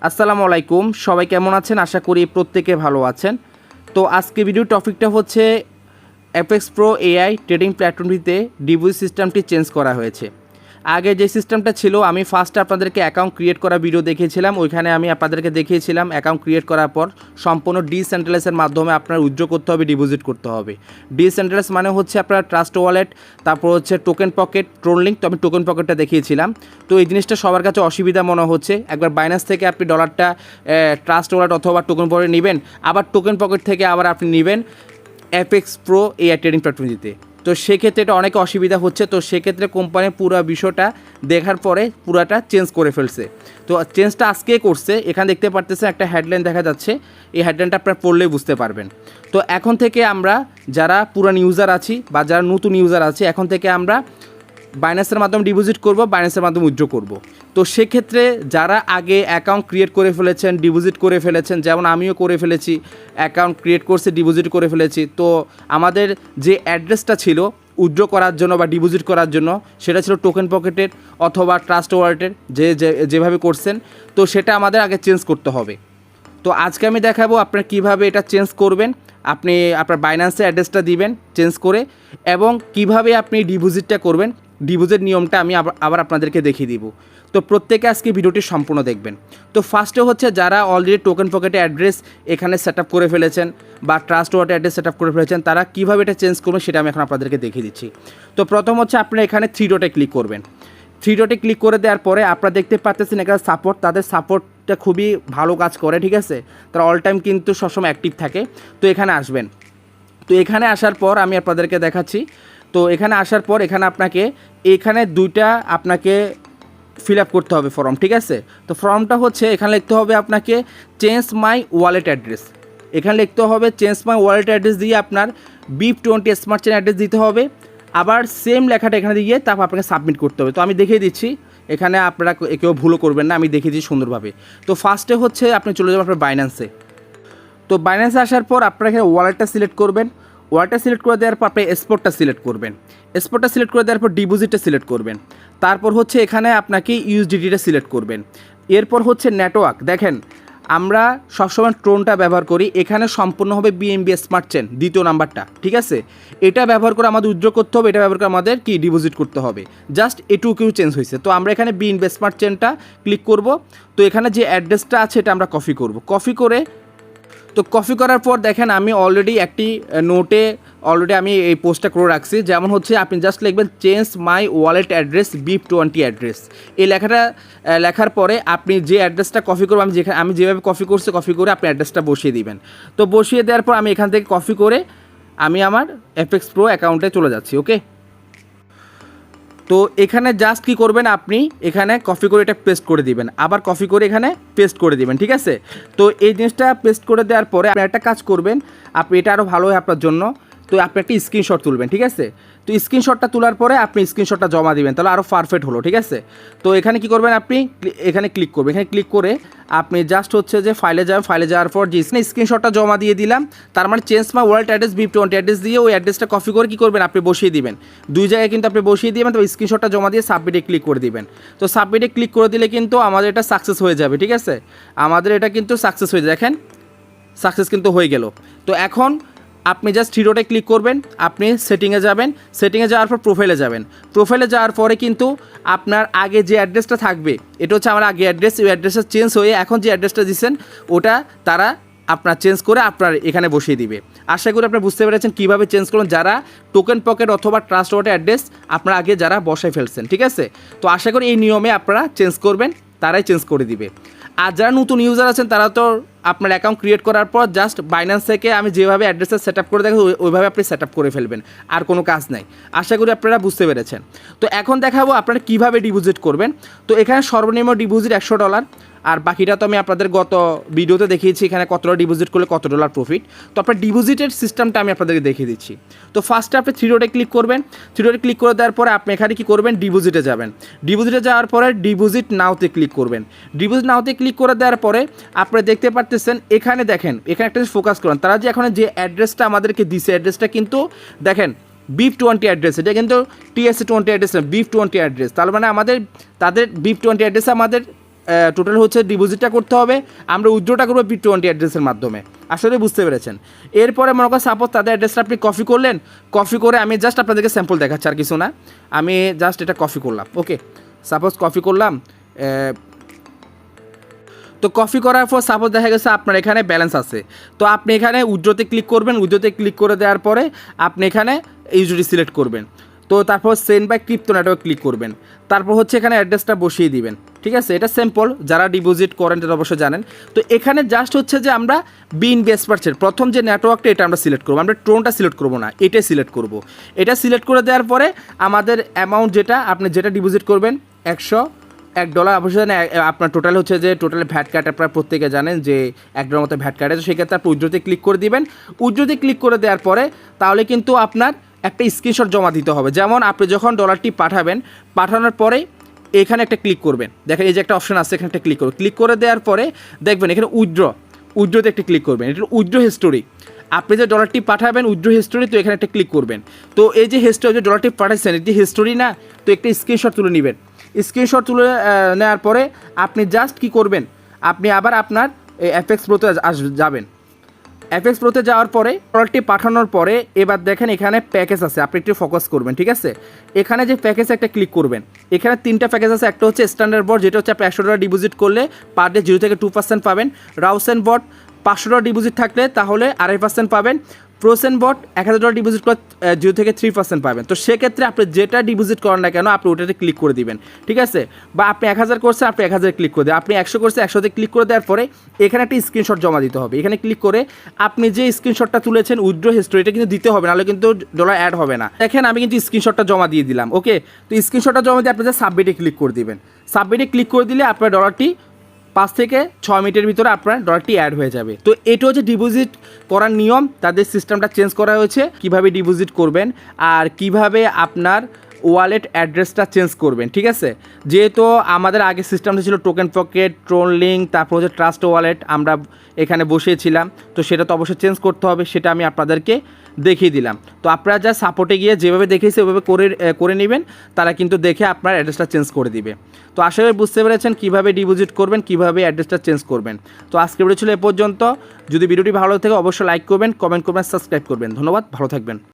আসসালামু আলাইকুম, সবাই কেমন আছেন? আশা করি প্রত্যেকে ভালো আছেন। তো আজকে ভিডিও টপিকটা হচ্ছে FxPro AI ট্রেডিং প্ল্যাটফর্মটিতে ডিপোজিট সিস্টেমটি চেঞ্জ করা হয়েছে। আগে যে সিস্টেমটা ছিল, আমি ফার্স্টে আপনাদেরকে অ্যাকাউন্ট ক্রিয়েট করা ভিডিও দেখিয়েছিলাম। ওইখানে আমি আপনাদেরকে দেখিয়েছিলাম অ্যাকাউন্ট ক্রিয়েট করার পর সম্পূর্ণ ডিসেন্ট্রালাইজের মাধ্যমে আপনার উইথড্র করতে হবে, ডিপোজিট করতে হবে। ডিসেন্ট্রালাইজ মানে হচ্ছে আপনার ট্রাস্ট ওয়ালেট, তারপর হচ্ছে টোকেন পকেট, ট্রোন লিঙ্ক। তো আমি টোকেন পকেটটা দেখিয়েছিলাম। তো এই জিনিসটা সবার কাছে অসুবিধা মনে হচ্ছে। একবার বাইন্যান্স থেকে আপনি ডলারটা ট্রাস্ট ওয়ালেট অথবা টোকেন পকেটে নেবেন, আবার টোকেন পকেট থেকে আবার আপনি নেবেন FxPro AI ট্রেডিং প্ল্যাটফর্ম দিতে। তো সেক্ষেত্রে এটা অনেক অসুবিধা হচ্ছে। তো সেক্ষেত্রে কোম্পানি পুরো বিষয়টা দেখার পরে পুরাটা চেঞ্জ করে ফেলছে। তো চেঞ্জটা আজকে করছে। এখানে দেখতে পারতেছেন একটা হেডলাইন দেখা যাচ্ছে, এই হেডলাইনটা আপনারা পড়লেই বুঝতে পারবেন। তো এখন থেকে আমরা যারা পুরান ইউজার আছি বা যারা নতুন ইউজার আছে, এখন থেকে আমরা বাইন্যান্সের মাধ্যমে ডিপোজিট করব, বাইন্যান্সের মাধ্যমে উইথড্র করব। তো সেক্ষেত্রে যারা আগে অ্যাকাউন্ট ক্রিয়েট করে ফেলেছেন, ডিপোজিট করে ফেলেছেন, যেমন আমিও করে ফেলেছি, অ্যাকাউন্ট ক্রিয়েট করছে, ডিপোজিট করে ফেলেছি। তো আমাদের যে অ্যাড্রেসটা ছিল উইথড্র করার জন্য বা ডিপোজিট করার জন্য, সেটা ছিল টোকেন পকেটের অথবা ট্রাস্ট ওয়ালেটের, যেভাবে করছেন। তো সেটা আমাদের আগে চেঞ্জ করতে হবে। তো আজকে আমি দেখাবো আপনারা কীভাবে এটা চেঞ্জ করবেন। আপনি আপনার বাইন্যান্সের অ্যাড্রেসটা দিবেন চেঞ্জ করে, এবং কিভাবে আপনি ডিপোজিটটা করবেন, ডিপোজিট নিয়মটা আমি আবার আপনাদেরকে দেখিয়ে দিব। তো প্রত্যেকে আজকে ভিডিওটি সম্পূর্ণ দেখবেন। তো ফার্স্টে হচ্ছে যারা অলরেডি টোকেন পকেটে অ্যাড্রেস এখানে সেট আপ করে ফেলেছেন বা trust wallet address set up করে ফেলেছেন, তারা কীভাবে এটা চেঞ্জ করবেন সেটা আমি এখন আপনাদেরকে দেখিয়ে দিচ্ছি। তো প্রথম হচ্ছে আপনারা এখানে থ্রি ডটে ক্লিক করবেন। থ্রি ডটে ক্লিক করে দেওয়ার পরে আপনারা দেখতে পাচ্ছেন এখানে সাপোর্ট, তাদের সাপোর্টটা খুবই ভালো কাজ করে, ঠিক আছে। তারা অল টাইম কিন্তু সবসময় অ্যাক্টিভ থাকে। তো এখানে আসবেন। তো এখানে আসার পর আমি আপনাদেরকে দেখাচ্ছি। তো এখানে আসার পর এখানে দুইটা আপনাকে ফিল আপ করতে হবে ফর্ম, ঠিক আছে। তো ফর্মটা হচ্ছে এখানে লিখতে হবে আপনাকে চেঞ্জ মাই ওয়ালেট অ্যাড্রেস। এখানে লিখতে হবে চেঞ্জ মাই ওয়ালেট অ্যাড্রেস দিয়ে আপনার BIP20 স্মার্ট চেন অ্যাড্রেস দিতে হবে। আবার সেম লেখাটা এখানে দিয়ে তারপর আপনাকে সাবমিট করতে হবে। তো আমি দেখিয়ে দিচ্ছি, এখানে আপনারা কেউ ভুলও করবেন না, আমি দেখিয়ে দিচ্ছি সুন্দরভাবে। তো ফার্স্টে হচ্ছে আপনি চলে যাবেন আপনার বাইন্যান্সে। তো বাইন্যান্সে আসার পর আপনারা এখানে ওয়ালেটটা সিলেক্ট করবেন। ওয়ালেটটা সিলেক্ট করে দেওয়ার পর আপনি এক্সপোর্টটা সিলেক্ট করবেন। এক্সপোর্টটা সিলেক্ট করে দেওয়ার পর ডিপোজিটটা সিলেক্ট করবেন। তারপর হচ্ছে এখানে আপনাকে ইউএসডিটিটা সিলেক্ট করবেন। এরপর হচ্ছে নেটওয়ার্ক। দেখেন আমরা সবসময় ট্রোনটা ব্যবহার করি, এখানে সম্পূর্ণ হবে BNB স্মার্ট চেন, দ্বিতীয় নাম্বারটা, ঠিক আছে। এটা ব্যবহার করে আমাদের উইথড্র করতে হবে, এটা ব্যবহার করে আমাদের কি ডিপোজিট করতে হবে। জাস্ট এটুকু চেঞ্জ হয়েছে। তো আমরা এখানে BNB স্মার্ট চেনটা ক্লিক করব। তো এখানে যে অ্যাড্রেসটা আছে এটা আমরা কপি করব। কপি করার পর দেখেন আমি অলরেডি একটি নোটে আমি এই পোস্টটা করে রাখছি। যেমন হচ্ছে আপনি জাস্ট লিখবেন change my wallet address BIP20 address. এই লেখাটা লেখার পরে আপনি যে অ্যাড্রেসটা কপি করবো, আমি যেভাবে কপি করে আপনি অ্যাড্রেসটা বসিয়ে দিবেন। তো বসিয়ে দেওয়ার পর আমি এখান থেকে কপি করে আমি আমার FxPro অ্যাকাউন্টে চলে যাচ্ছি। ওকে। তো এখানে জাস্ট কি করবেন, আপনি এখানে কপি করে এটা পেস্ট করে দিবেন, আবার কপি করে এখানে পেস্ট করে দিবেন, ঠিক আছে। তো এই জিনিসটা পেস্ট করে দেওয়ার পরে আপনি একটা কাজ করবেন, আপনি এটা আরও ভালো হয় আপনার জন্য। তো আপনি একটা স্ক্রিনশট তুলবেন, ঠিক আছে। তো স্ক্রিনশটটা তোলার পরে আপনি স্ক্রিনশটটা জমা দিবেন, তাহলে আরও পারফেক্ট হলো, ঠিক আছে। তো এখানে কি করবেন, আপনি এখানে ক্লিক করবেন। এখানে ক্লিক করে আপনি জাস্ট হচ্ছে যে ফাইলে যাবেন। ফাইলে যাওয়ার পর যে স্ক্রিনশটটা জমা দিয়ে দিলাম, তার মানে change my wallet address BIP20 address দিয়ে ওই অ্যাড্রেসটা কপি করে কী করবেন, আপনি বসিয়ে দিবেন। দুই জায়গায় কিন্তু আপনি বসিয়ে দিবেন। তো স্ক্রিনশটটা জমা দিয়ে সাবমিটে ক্লিক করে দিবেন। তো সাবমিটে ক্লিক করে দিলে কিন্তু আমাদের এটা সাকসেস হয়ে যাবে, ঠিক আছে। আমাদের এটা কিন্তু সাকসেস হয়ে যায়। দেখেন সাকসেস কিন্তু হয়ে গেল। তো এখন আপনি জাস্ট থ্রি ডটে ক্লিক করবেন, আপনি সেটিংয়ে যাবেন। সেটিংয়ে যাওয়ার পর প্রোফাইলে যাবেন। প্রোফাইলে যাওয়ার পরে কিন্তু আপনার আগে যে অ্যাড্রেসটা থাকবে, এটা হচ্ছে আমার আগে অ্যাড্রেস, ওই অ্যাড্রেসটা চেঞ্জ হয়ে এখন যে অ্যাড্রেসটা দিচ্ছেন ওটা তারা আপনার চেঞ্জ করে আপনার এখানে বসিয়ে দিবে। আশা করি আপনি বুঝতে পেরেছেন কীভাবে চেঞ্জ করুন, যারা টোকেন পকেট অথবা ট্রাস্ট ওয়ালেট অ্যাড্রেস আপনারা আগে যারা বসায় ফেলছেন, ঠিক আছে। তো আশা করি এই নিয়মে আপনারা চেঞ্জ করবেন, তারাই চেঞ্জ করে দিবে। আর যারা নতুন ইউজার আছেন তারা তো আপনার অ্যাকাউন্ট ক্রিয়েট করার পর জাস্ট বাইন্যান্স থেকে আমি যেভাবে অ্যাড্রেসটা সেট আপ করে দেখেন ওইভাবে আপনি সেট আপ করে ফেলবেন, আর কোনো কাজ নাই। আশা করি আপনারা বুঝতে পেরেছেন। তো এখন দেখাবো আপনারা কীভাবে ডিপোজিট করবেন। তো এখানে সর্বনিম্ন ডিপোজিট $100, আর বাকিটা তো আমি আপনাদের গত ভিডিওতে দেখিয়েছি এখানে কতটা ডিপোজিট করলে কত ডলার প্রফিট। তো আপনার ডিপোজিটের সিস্টেমটা আমি আপনাদেরকে দেখিয়ে দিচ্ছি। তো ফার্স্টে আপনি থ্রি ডটে ক্লিক করবেন। থ্রি ডটে ক্লিক করে দেওয়ার পরে আপনি এখানে কী করবেন, ডিপোজিটে যাবেন। ডিপোজিটে যাওয়ার পরে ডিপোজিট নাওতে ক্লিক করবেন। ডিপোজিট নাওতে ক্লিক করে দেওয়ার পরে আপনি দেখতে পারতেছেন এখানে দেখেন, এখানে একটা ফোকাস করেন, তারা যে এখানে যে অ্যাড্রেসটা আমাদেরকে দিছে অ্যাড্রেসটা কিন্তু দেখেন BIP20 অ্যাড্রেস, এটা কিন্তু TSC20 অ্যাড্রেস না, BIP20 অ্যাড্রেস। তার মানে তাদের BIP20 অ্যাড্রেসে আমাদের টোটাল হচ্ছে ডিপোজিটটা করতে হবে, আমরা উইথড্রটা করবো P20 অ্যাড্রেসের মাধ্যমে। আসলে বুঝতে পেরেছেন। এরপরে মনে করেন সাপোজ তাদের অ্যাড্রেসটা আপনি কপি করলেন, কপি করে আমি জাস্ট আপনাদেরকে স্যাম্পল দেখাচ্ছি, আর কিছু না। আমি জাস্ট এটা কপি করলাম, ওকে, সাপোজ কপি করলাম। তো কপি করার পর সাপোজ দেখা গেছে আপনার এখানে ব্যালেন্স আছে, তো আপনি এখানে উইথড্রতে ক্লিক করবেন, উইথড্রতে ক্লিক করে দেওয়ার পরে আপনি এখানে ইউজুয়ালি সিলেক্ট করবেন, তো তারপর send by crypto network click করবেন, তারপর হচ্ছে এখানে অ্যাড্রেসটা বসিয়ে দিবেন, ঠিক আছে। এটা সিম্পল, যারা ডিপোজিট করেন তারা অবশ্যই জানেন। তো এখানে জাস্ট হচ্ছে যে আমরা বিন বেসপার্সের প্রথম যে নেটওয়ার্কটা এটা আমরা সিলেক্ট করবো, আমরা ট্রোনটা সিলেক্ট করবো না, এটাই সিলেক্ট করব। এটা সিলেক্ট করে দেওয়ার পরে আমাদের অ্যামাউন্ট যেটা আপনি যেটা ডিপোজিট করবেন $100 অবশ্যই আপনার টোটাল হচ্ছে যে টোটাল ভ্যাট কাট আপনারা প্রত্যেকে জানেন যে $1 মতো ভ্যাট কাটে, তো সেক্ষেত্রে আপনি উইথড্রতে ক্লিক করে দিবেন। উইথড্রতে ক্লিক করে দেওয়ার পরে তাহলে কিন্তু আপনার একটা স্ক্রিনশট জমা দিতে হবে। যেমন আপনি যখন ডলারটি পাঠাবেন, পাঠানোর পরে এখানে একটা ক্লিক করবেন, দেখেন এই যে একটা অপশন আছে, এখানে একটা ক্লিক করবেন, ক্লিক করে দেওয়ার পরে দেখবেন এখানে উইথড্রতে একটা ক্লিক করবেন, এটা উইথড্র হিস্টোরি, আপনি যে ডলারটি পাঠাবেন উইথড্র হিস্টোরি, তো এখানে একটা ক্লিক করবেন। তো এই যে হিস্টোরি যে ডলারটি পাঠাচ্ছেন এই যে হিস্টোরি না, তো একটা স্ক্রিনশট তুলে নেবেন। স্ক্রিনশট তুলে নেওয়ার পরে আপনি জাস্ট কি করবেন, আপনি আবার আপনার FxProতে যাবেন। FxProতে যাওয়ার পরে ডলারটি পাঠানোর পরে এবার দেখেন এখানে প্যাকেজ আছে, আপনি একটু ফোকাস করবেন, ঠিক আছে। এখানে যে প্যাকেজ একটা ক্লিক করবেন, এখানে 3টা প্যাকেজ আছে। একটা হচ্ছে স্ট্যান্ডার্ড বট, যেটা হচ্ছে আপনি $100 ডিপোজিট করলে পার ডে 0 থেকে 2% পাবেন। রাউসেন বট $500 ডিপোজিট থাকলে তাহলে 2.5% পাবেন। প্রোসেন বট $1000 ডিপোজিট করে 0 থেকে 3% পাবেন। তো সেক্ষেত্রে আপনি যেটা ডিপোজিট করেন না কেন আপনি ওটাতে ক্লিক করে দিবেন, ঠিক আছে। বা আপনি 1000 করছেন, আপনি 1000 ক্লিক করে দেবেন, আপনি 100 করছেন 100তে ক্লিক করে দেওয়ার পরে এখানে একটা স্ক্রিনশট জমা দিতে হবে। এখানে ক্লিক করে আপনি যে স্ক্রিনশটটা তুলেছেন উইথড্র হিস্ট্রি, এটা কিন্তু দিতে হবে, নাহলে কিন্তু ডলার অ্যাড হবে না। দেখেন আমি কিন্তু স্ক্রিনশটটা জমা দিয়ে দিলাম, ওকে। তো স্ক্রিনশটটা জমা দিয়ে আপনি যে সাবমিটে ক্লিক করে দিবেন। সাবমিটে ক্লিক করে দিলে আপনার ডলারটি 5 থেকে 6 মিনিটের ভিতরে আপনার ডলারটি অ্যাড হয়ে যাবে। তো এটা হচ্ছে ডিপোজিট করার নিয়ম, তাদের সিস্টেমটা চেঞ্জ করা হয়েছে, কিভাবে ডিপোজিট করবেন আর কিভাবে আপনার ওয়ালেট অ্যাড্রেসটা চেঞ্জ করবেন, ঠিক আছে। যেহেতু আমাদের আগে সিস্টেমটা ছিল টোকেন পকেট, ট্রোন লিঙ্ক, তারপর হচ্ছে ট্রাস্ট ওয়ালেট আমরা এখানে বসিয়েছিলাম, তো সেটা তো অবশ্যই চেঞ্জ করতে হবে, সেটা আমি আপনাদেরকে দেখিয়ে দিলাম। তো আপনারা যা সাপোর্টে গিয়ে যেভাবে দেখেছে ওইভাবে করে নেবেন, তারা কিন্তু দেখে আপনার অ্যাড্রেসটা চেঞ্জ করে দিবে। তো আশা করি বুঝতে পেরেছেন কীভাবে ডিপোজিট করবেন, কীভাবে অ্যাড্রেসটা চেঞ্জ করবেন। তো আজকে ভিডিও ছিল এ পর্যন্ত। যদি ভিডিওটি ভালো থাকে অবশ্যই লাইক করবেন, কমেন্ট করবেন, সাবস্ক্রাইব করবেন। ধন্যবাদ, ভালো থাকবেন।